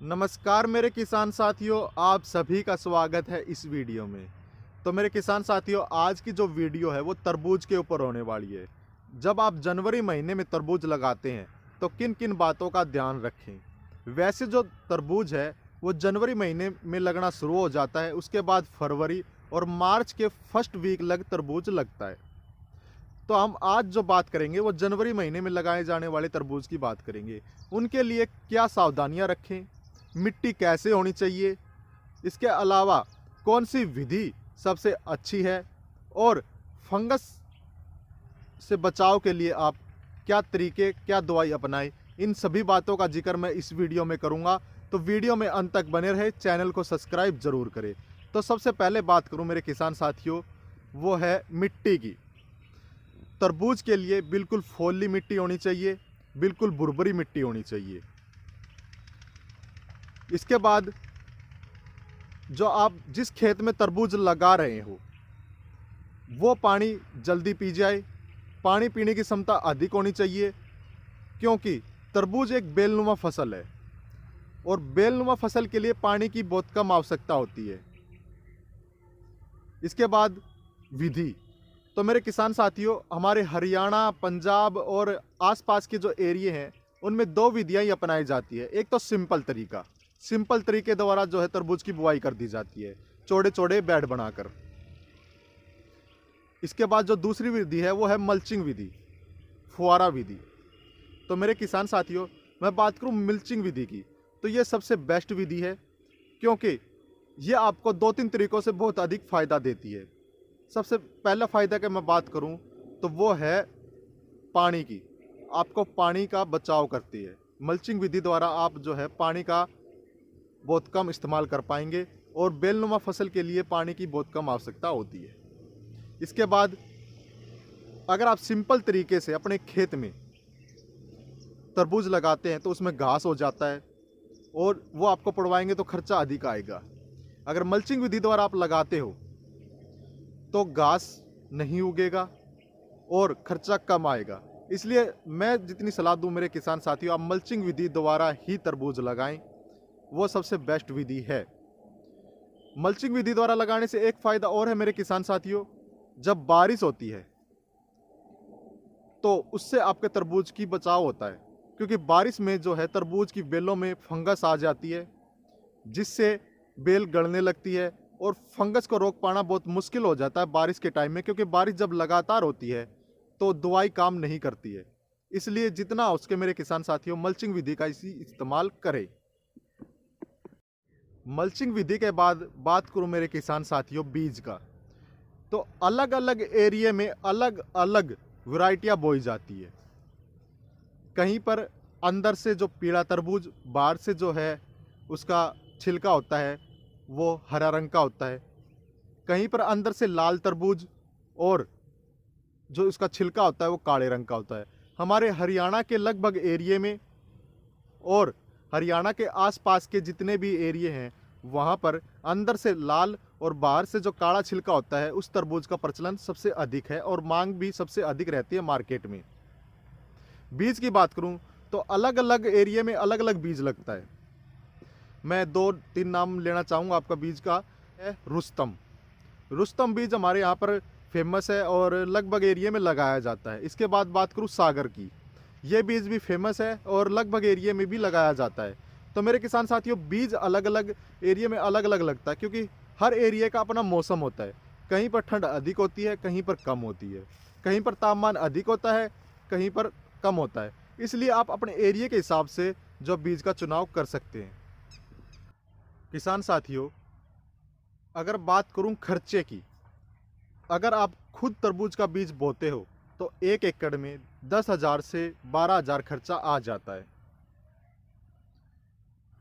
नमस्कार मेरे किसान साथियों, आप सभी का स्वागत है इस वीडियो में। तो मेरे किसान साथियों, आज की जो वीडियो है वो तरबूज के ऊपर होने वाली है। जब आप जनवरी महीने में तरबूज लगाते हैं तो किन किन बातों का ध्यान रखें। वैसे जो तरबूज है वो जनवरी महीने में लगना शुरू हो जाता है, उसके बाद फरवरी और मार्च के फर्स्ट वीक लग तरबूज लगता है। तो हम आज जो बात करेंगे वो जनवरी महीने में लगाए जाने वाले तरबूज की बात करेंगे। उनके लिए क्या सावधानियां रखें, मिट्टी कैसे होनी चाहिए, इसके अलावा कौन सी विधि सबसे अच्छी है और फंगस से बचाव के लिए आप क्या तरीके, क्या दवाई अपनाएं, इन सभी बातों का जिक्र मैं इस वीडियो में करूंगा। तो वीडियो में अंत तक बने रहे, चैनल को सब्सक्राइब जरूर करें। तो सबसे पहले बात करूं मेरे किसान साथियों, वो है मिट्टी की। तरबूज के लिए बिल्कुल फोली मिट्टी होनी चाहिए, बिल्कुल भुरभुरी मिट्टी होनी चाहिए। इसके बाद जो आप जिस खेत में तरबूज लगा रहे हो वो पानी जल्दी पी जाए, पानी पीने की क्षमता अधिक होनी चाहिए, क्योंकि तरबूज एक बेलनुमा फसल है और बेलनुमा फसल के लिए पानी की बहुत कम आवश्यकता होती है। इसके बाद विधि, तो मेरे किसान साथियों, हमारे हरियाणा, पंजाब और आसपास के जो एरिए हैं उनमें दो विधियां ही अपनाई जाती है। एक तो सिंपल तरीके द्वारा जो है तरबूज की बुआई कर दी जाती है, चौड़े चौड़े बेड बनाकर। इसके बाद जो दूसरी विधि है वो है मल्चिंग विधि, फुआरा विधि। तो मेरे किसान साथियों, मैं बात करूं मल्चिंग विधि की, तो ये सबसे बेस्ट विधि है, क्योंकि ये आपको दो तीन तरीकों से बहुत अधिक फायदा देती है। सबसे पहला फायदा की मैं बात करूं तो वो है पानी की, आपको पानी का बचाव करती है। मल्चिंग विधि द्वारा आप जो है पानी का बहुत कम इस्तेमाल कर पाएंगे और बेलनुमा फसल के लिए पानी की बहुत कम आवश्यकता होती है। इसके बाद अगर आप सिंपल तरीके से अपने खेत में तरबूज लगाते हैं तो उसमें घास हो जाता है और वो आपको पड़वाएंगे तो खर्चा अधिक आएगा। अगर मल्चिंग विधि द्वारा आप लगाते हो तो घास नहीं उगेगा और खर्चा कम आएगा। इसलिए मैं जितनी सलाह दूं मेरे किसान साथियों, आप मल्चिंग विधि द्वारा ही तरबूज लगाएं, वो सबसे बेस्ट विधि है। मल्चिंग विधि द्वारा लगाने से एक फायदा और है मेरे किसान साथियों, जब बारिश होती है तो उससे आपके तरबूज की बचाव होता है, क्योंकि बारिश में जो है तरबूज की बेलों में फंगस आ जाती है, जिससे बेल गलने लगती है और फंगस को रोक पाना बहुत मुश्किल हो जाता है बारिश के टाइम में, क्योंकि बारिश जब लगातार होती है तो दवाई काम नहीं करती है। इसलिए जितना हो सके मेरे किसान साथियों, मल्चिंग विधि का इसी इस्तेमाल करें। मल्चिंग विधि के बाद बात करूं मेरे किसान साथियों बीज का, तो अलग अलग एरिया में अलग अलग वैरायटियां बोई जाती है। कहीं पर अंदर से जो पीला तरबूज, बाहर से जो है उसका छिलका होता है वो हरा रंग का होता है। कहीं पर अंदर से लाल तरबूज और जो उसका छिलका होता है वो काले रंग का होता है। हमारे हरियाणा के लगभग एरिए में और हरियाणा के आसपास के जितने भी एरिए हैं वहाँ पर अंदर से लाल और बाहर से जो काला छिलका होता है उस तरबूज का प्रचलन सबसे अधिक है और मांग भी सबसे अधिक रहती है मार्केट में। बीज की बात करूं तो अलग अलग एरिया में अलग अलग बीज लगता है। मैं दो तीन नाम लेना चाहूँगा आपका बीज का। है रुस्तम बीज हमारे यहाँ पर फेमस है और लगभग एरिया में लगाया जाता है। इसके बाद बात करूँ सागर की, ये बीज भी फेमस है और लगभग एरिया में भी लगाया जाता है। तो मेरे किसान साथियों, बीज अलग अलग एरिया में अलग अलग लगता है, क्योंकि हर एरिया का अपना मौसम होता है। कहीं पर ठंड अधिक होती है, कहीं पर कम होती है, कहीं पर तापमान अधिक होता है, कहीं पर कम होता है। इसलिए आप अपने एरिया के हिसाब से जो बीज का चुनाव कर सकते हैं। किसान साथियों, अगर बात करूं खर्चे की, अगर आप खुद तरबूज का बीज बोते हो तो 1 एकड़ में 10,000 से 12,000 खर्चा आ जाता है।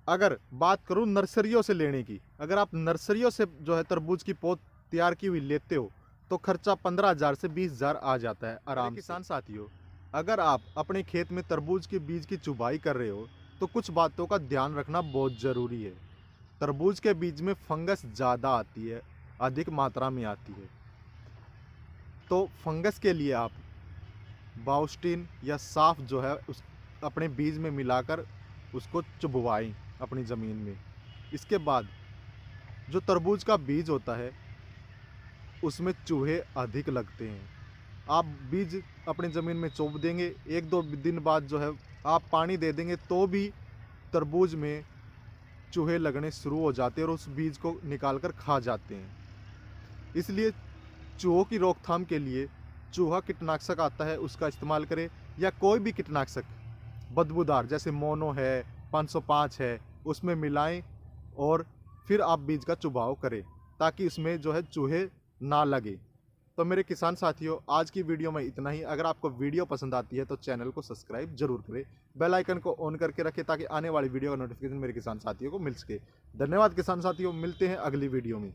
अगर बात करूं नर्सरियों से लेने की, अगर आप नर्सरियों से जो है तरबूज की पौध तैयार की हुई लेते हो तो खर्चा 15,000 से 20,000 आ जाता है आराम से। किसान साथियों, अगर आप अपने खेत में तरबूज के बीज की चुबाई कर रहे हो तो कुछ बातों का ध्यान रखना बहुत ज़रूरी है। तरबूज के बीज में फंगस ज़्यादा आती है, अधिक मात्रा में आती है। तो फंगस के लिए आप बाउस्टीन या साफ जो है उस अपने बीज में मिलाकर उसको चुभवाएं अपनी ज़मीन में। इसके बाद जो तरबूज का बीज होता है उसमें चूहे अधिक लगते हैं। आप बीज अपनी ज़मीन में चोप देंगे, 1-2 दिन बाद जो है आप पानी दे देंगे तो भी तरबूज में चूहे लगने शुरू हो जाते हैं और उस बीज को निकाल कर खा जाते हैं। इसलिए चूहों की रोकथाम के लिए चूहा कीटनाशक आता है उसका इस्तेमाल करें, या कोई भी कीटनाशक बदबूदार जैसे मोनो है, 505 है, उसमें मिलाएं और फिर आप बीज का चुभाव करें ताकि उसमें जो है चूहे ना लगे। तो मेरे किसान साथियों, आज की वीडियो में इतना ही। अगर आपको वीडियो पसंद आती है तो चैनल को सब्सक्राइब जरूर करें, बेल आइकन को ऑन करके रखें ताकि आने वाली वीडियो का नोटिफिकेशन मेरे किसान साथियों को मिल सके। धन्यवाद किसान साथियों, मिलते हैं अगली वीडियो में।